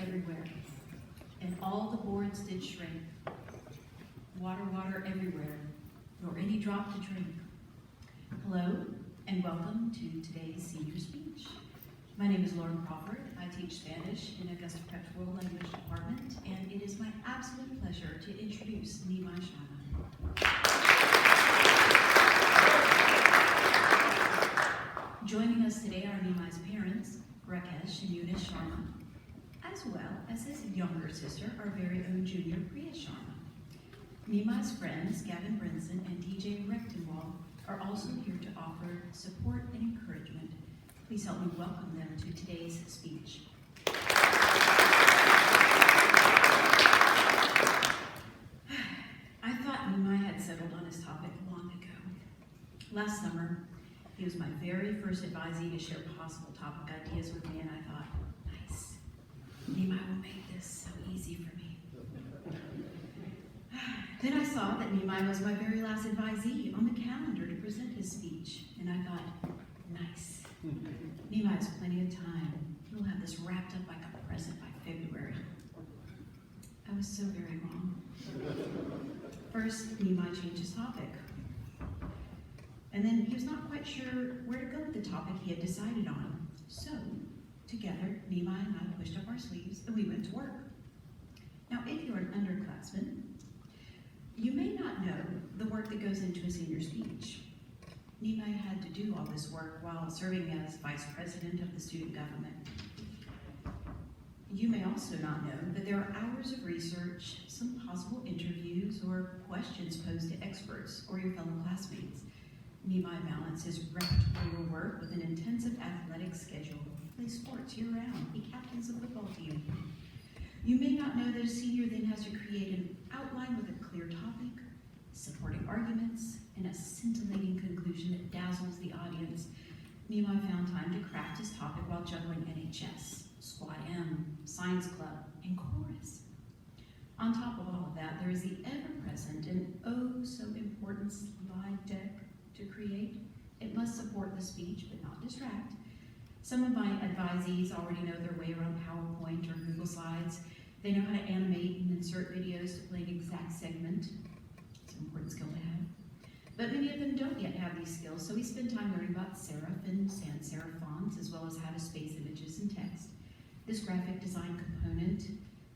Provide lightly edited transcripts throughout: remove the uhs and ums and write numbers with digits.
everywhere, and all the boards did shrink. Water, water everywhere, nor any drop to drink. Hello, and welcome to today's senior speech. My name is Lauren Crawford. I teach Spanish in Augusta Prep's World Language Department, and it is my absolute pleasure to introduce Nimai Sharma. Joining us today are Nimai's parents, Rakesh and Eunice Sharma, as well as his younger sister, our very own junior, Priya Sharma. Nimai's friends, Gavin Brinson and DJ Rechtenwald, are also here to offer support and encouragement. Please help me welcome them to today's speech. I thought Nimai had settled on his topic long ago. Last summer, he was my very first advisee to share possible topic ideas with me, and I thought, nice, Nimai will make this so easy for me. Then I saw that Nimai was my very last advisee on the calendar to present his speech, and I thought, nice. Nimai has plenty of time. He'll have this wrapped up like a present by February. I was so very wrong. First, Nimai changed his topic. And then he was not quite sure where to go with the topic he had decided on. So, together, Nimai and I pushed up our sleeves and we went to work. Now, if you're an underclassman, you may not know the work that goes into a senior speech. Nimai had to do all this work while serving as vice president of the student government. You may also not know that there are hours of research, some possible interviews, or questions posed to experts or your fellow classmates. Nimai balances repertorial work with an intensive athletic schedule. He plays sports year-round. He captains a football team. You may not know that a senior then has to create an outline with a clear topic, supporting arguments, and a scintillating conclusion that dazzles the audience. Nimai found time to craft his topic while juggling NHS, Squad M, Science Club, and chorus. On top of all of that, there is the ever-present and oh-so-important slide deck to create. It must support the speech, but not distract. Some of my advisees already know their way around PowerPoint or Google Slides. They know how to animate and insert videos to play an exact segment. It's an important skill to have. But many of them don't yet have these skills, so we spend time learning about serif and sans serif fonts, as well as how to space images and text. This graphic design component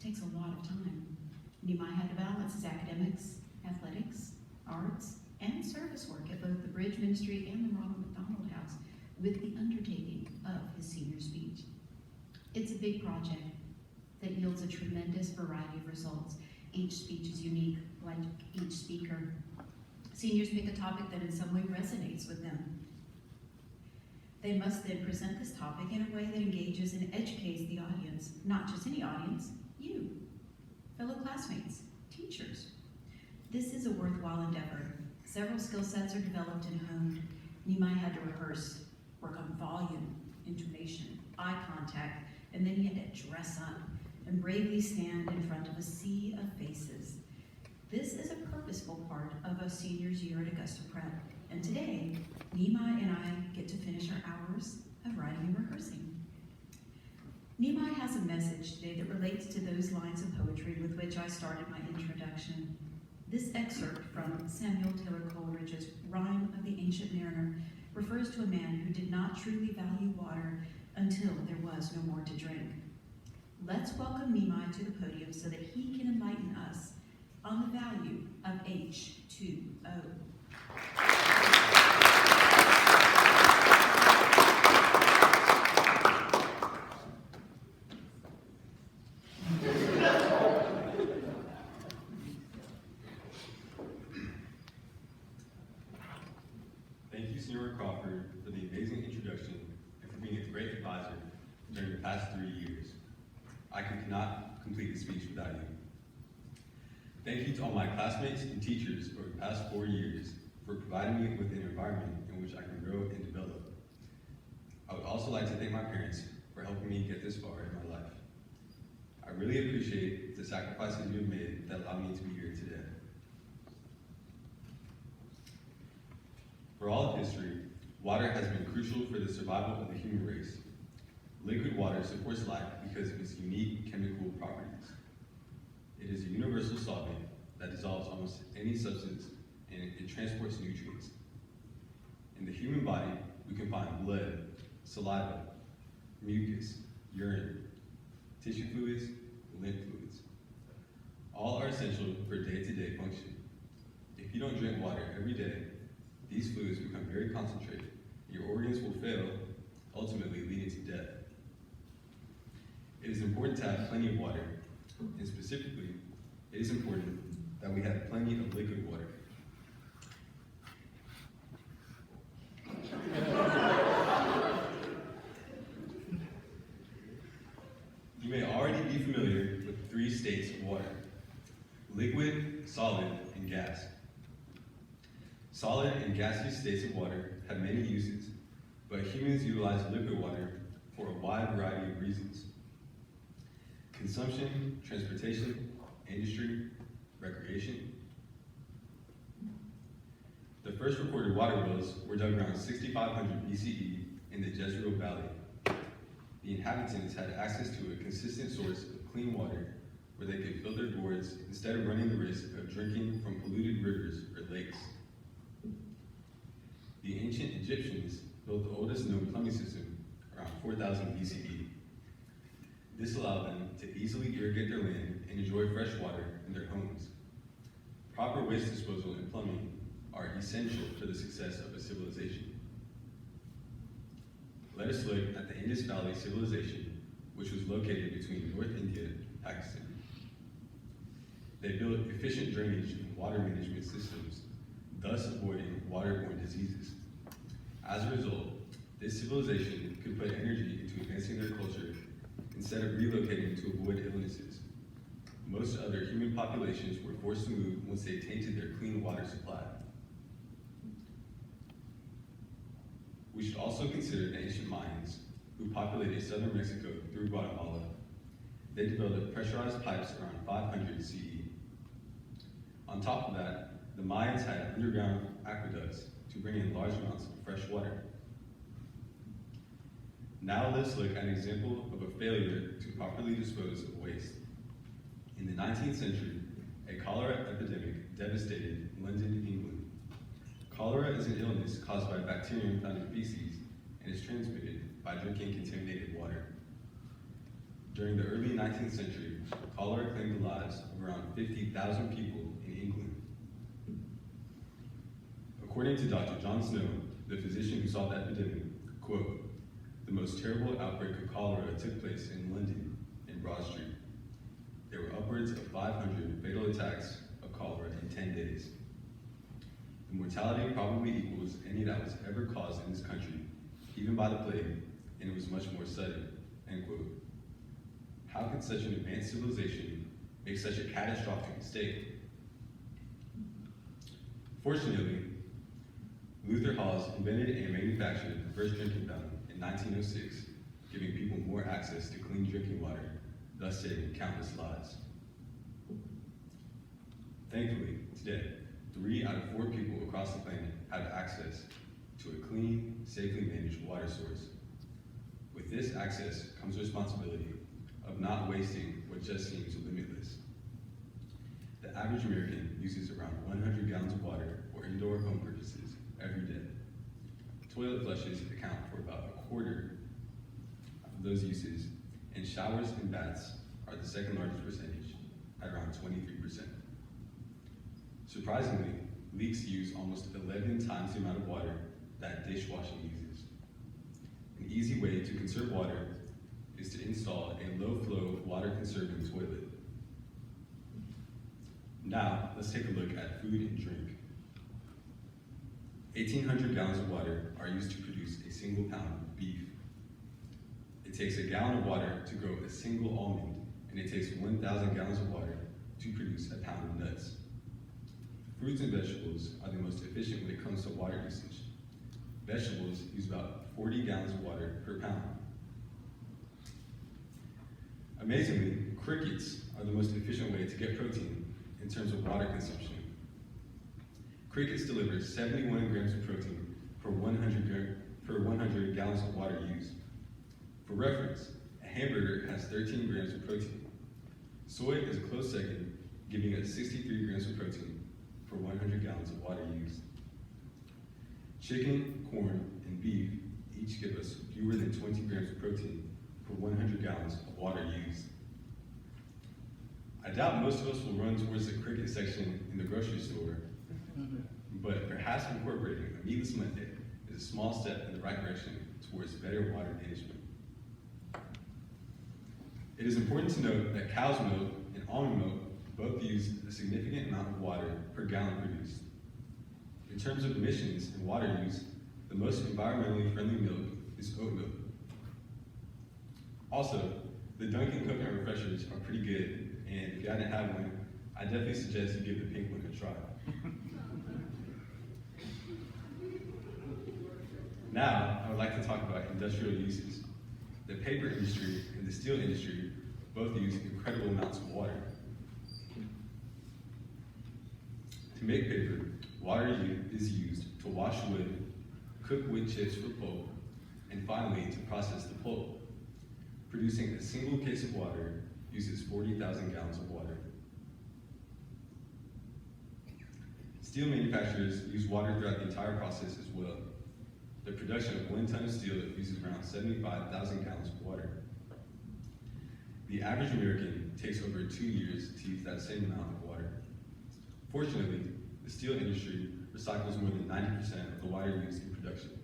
takes a lot of time. Nimai had to balance his academics, athletics, arts, and service work at both the Bridge Ministry and the Ronald McDonald House with the undertaking of his senior speech. It's a big project that yields a tremendous variety of results. Each speech is unique, like each speaker. Seniors pick a topic that in some way resonates with them. They must then present this topic in a way that engages and educates the audience, not just any audience, you, fellow classmates, teachers. This is a worthwhile endeavor. Several skill sets are developed and honed. Nimai had to rehearse, work on volume, intonation, eye contact, and then he had to dress up and bravely stand in front of a sea of faces. This is a purposeful part of a senior's year at Augusta Prep, and today, Nimai and I get to finish our hours of writing and rehearsing. Nimai has a message today that relates to those lines of poetry with which I started my introduction. This excerpt from Samuel Taylor Coleridge's Rhyme of the Ancient Mariner refers to a man who did not truly value water until there was no more to drink. Let's welcome Nimai to the podium so that he can enlighten us on the value of H2O. Thank you, Senior Crawford, for the amazing introduction and for being a great advisor during the past 3 years. I cannot complete the speech without you. Thank you to all my classmates and teachers over the past 4 years for providing me with an environment in which I can grow and develop. I would also like to thank my parents for helping me get this far in my life. I really appreciate the sacrifices you have made that allowed me to be here today. For all of history, water has been crucial for the survival of the human race. Liquid water supports life because of its unique chemical properties. It is a universal solvent that dissolves almost any substance and it transports nutrients. In the human body, we can find blood, saliva, mucus, urine, tissue fluids, and lymph fluids. All are essential for day-to-day function. If you don't drink water every day, these fluids become very concentrated. Your organs will fail, ultimately leading to death. It is important to have plenty of water, and specifically, it is important that we have plenty of liquid water. You may already be familiar with 3 states of water: liquid, solid, and gas. Solid and gaseous states of water have many uses, but humans utilize liquid water for a wide variety of reasons: consumption, transportation, industry, recreation. The first recorded water wells were dug around 6500 BCE in the Jezreel Valley. The inhabitants had access to a consistent source of clean water where they could fill their gourds instead of running the risk of drinking from polluted rivers or lakes. The ancient Egyptians built the oldest known plumbing system around 4000 BCE. This allowed them to easily irrigate their land and enjoy fresh water in their homes. Proper waste disposal and plumbing are essential for the success of a civilization. Let us look at the Indus Valley Civilization, which was located between North India and Pakistan. They built efficient drainage and water management systems, thus avoiding waterborne diseases. As a result, this civilization could put energy into advancing their culture instead of relocating to avoid illnesses. Most other human populations were forced to move once they tainted their clean water supply. We should also consider the ancient Mayans, who populated southern Mexico through Guatemala. They developed pressurized pipes around 500 CE. On top of that, the Mayans had underground aqueducts to bring in large amounts of fresh water. Now let's look at an example of a failure to properly dispose of waste. In the 19th century, a cholera epidemic devastated London, England. Cholera is an illness caused by bacterium found in feces and is transmitted by drinking contaminated water. During the early 19th century, cholera claimed the lives of around 50,000 people in England. According to Dr. John Snow, the physician who saw the epidemic, quote, "The most terrible outbreak of cholera took place in London, in Broad Street. There were upwards of 500 fatal attacks of cholera in 10 days. The mortality probably equals any that was ever caused in this country, even by the plague, and it was much more sudden," end quote. How could such an advanced civilization make such a catastrophic mistake? Fortunately, Luther Hawes invented and manufactured the first drinking fountain in 1906, giving people more access to clean drinking water, thus saving countless lives. Thankfully, today, 3 out of 4 people across the planet have access to a clean, safely managed water source. With this access comes the responsibility of not wasting what just seems limitless. The average American uses around 100 gallons of water for indoor home purposes every day. Toilet flushes account for about a quarter of those uses, and showers and baths are the second largest percentage at around 23%. Surprisingly, leaks use almost 11 times the amount of water that dishwashing uses. An easy way to conserve water is to install a low-flow water-conserving toilet. Now, let's take a look at food and drink. 1,800 gallons of water are used to produce a single pound of beef. It takes a gallon of water to grow a single almond, and it takes 1,000 gallons of water to produce a pound of nuts. Fruits and vegetables are the most efficient when it comes to water usage. Vegetables use about 40 gallons of water per pound. Amazingly, crickets are the most efficient way to get protein in terms of water consumption. Crickets deliver 71 grams of protein per 100 gallons of water used. For reference, a hamburger has 13 grams of protein. Soy is a close second, giving us 63 grams of protein for 100 gallons of water used. Chicken, corn, and beef each give us fewer than 20 grams of protein for 100 gallons of water used. I doubt most of us will run towards the cricket section in the grocery store, but perhaps incorporating a meatless Monday is a small step in the right direction towards better water management. It is important to note that cow's milk and almond milk both use a significant amount of water per gallon produced. In terms of emissions and water use, the most environmentally friendly milk is oat milk. Also, the Dunkin' Coconut Refreshers are pretty good, and if you hadn't had one, I definitely suggest you give the pink one a try. Now, I would like to talk about industrial uses. The paper industry and the steel industry both use incredible amounts of water. To make paper, water is used to wash wood, cook wood chips for pulp, and finally to process the pulp. Producing a single case of water uses 40,000 gallons of water. Steel manufacturers use water throughout the entire process as well. The production of 1 ton of steel uses around 75,000 gallons of water. The average American takes over 2 years to use that same amount of water. Fortunately, the steel industry recycles more than 90% of the water used in production.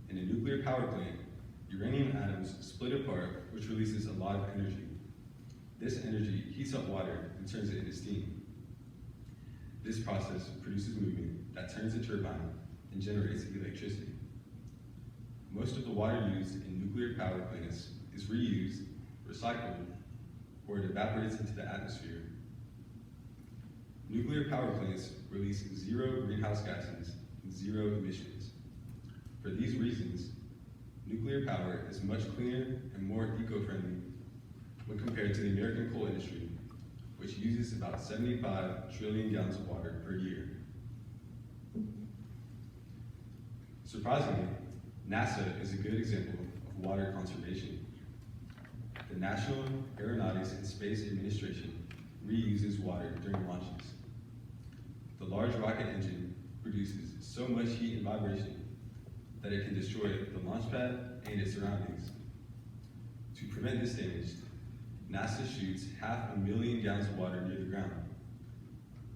In a nuclear power plant, uranium atoms split apart, which releases a lot of energy. This energy heats up water and turns it into steam. This process produces movement that turns the turbine and generates electricity. Most of the water used in nuclear power plants is reused, recycled, or it evaporates into the atmosphere. Nuclear power plants release 0 greenhouse gases and 0 emissions. For these reasons, nuclear power is much cleaner and more eco-friendly when compared to the American coal industry, which uses about 75 trillion gallons of water per year. Surprisingly, NASA is a good example of water conservation. The National Aeronautics and Space Administration reuses water during launches. The large rocket engine produces so much heat and vibration that it can destroy the launch pad and its surroundings. To prevent this damage, NASA shoots 500,000 gallons of water near the ground.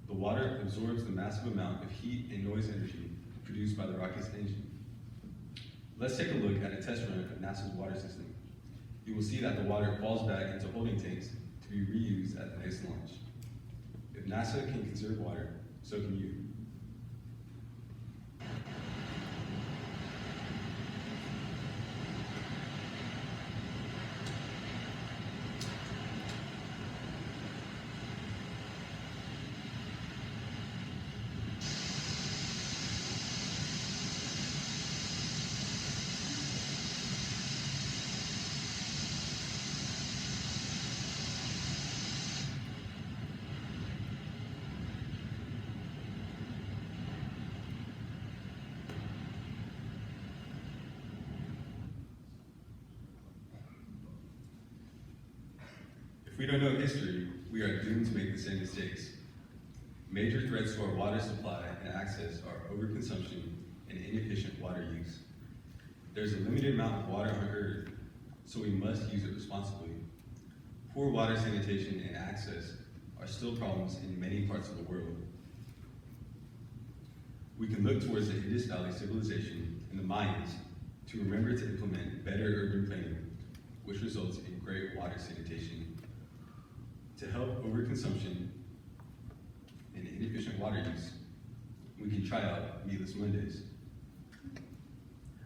The water absorbs the massive amount of heat and noise energy produced by the rocket's engine. Let's take a look at a test run of NASA's water system. You will see that the water falls back into holding tanks to be reused at the next launch. If NASA can conserve water, so can you. If we don't know history, we are doomed to make the same mistakes. Major threats to our water supply and access are overconsumption and inefficient water use. There's a limited amount of water on Earth, so we must use it responsibly. Poor water sanitation and access are still problems in many parts of the world. We can look towards the Indus Valley civilization and the Mayans to remember to implement better urban planning, which results in great water sanitation. To help overconsumption and inefficient water use, we can try out meatless Mondays.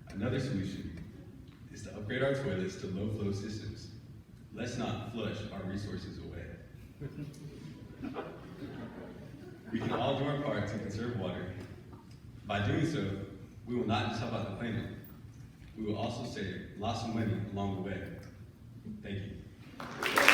Another solution is to upgrade our toilets to low-flow systems. Let's not flush our resources away. We can all do our part to conserve water. By doing so, we will not just help out the planet, we will also save lots of money along the way. Thank you.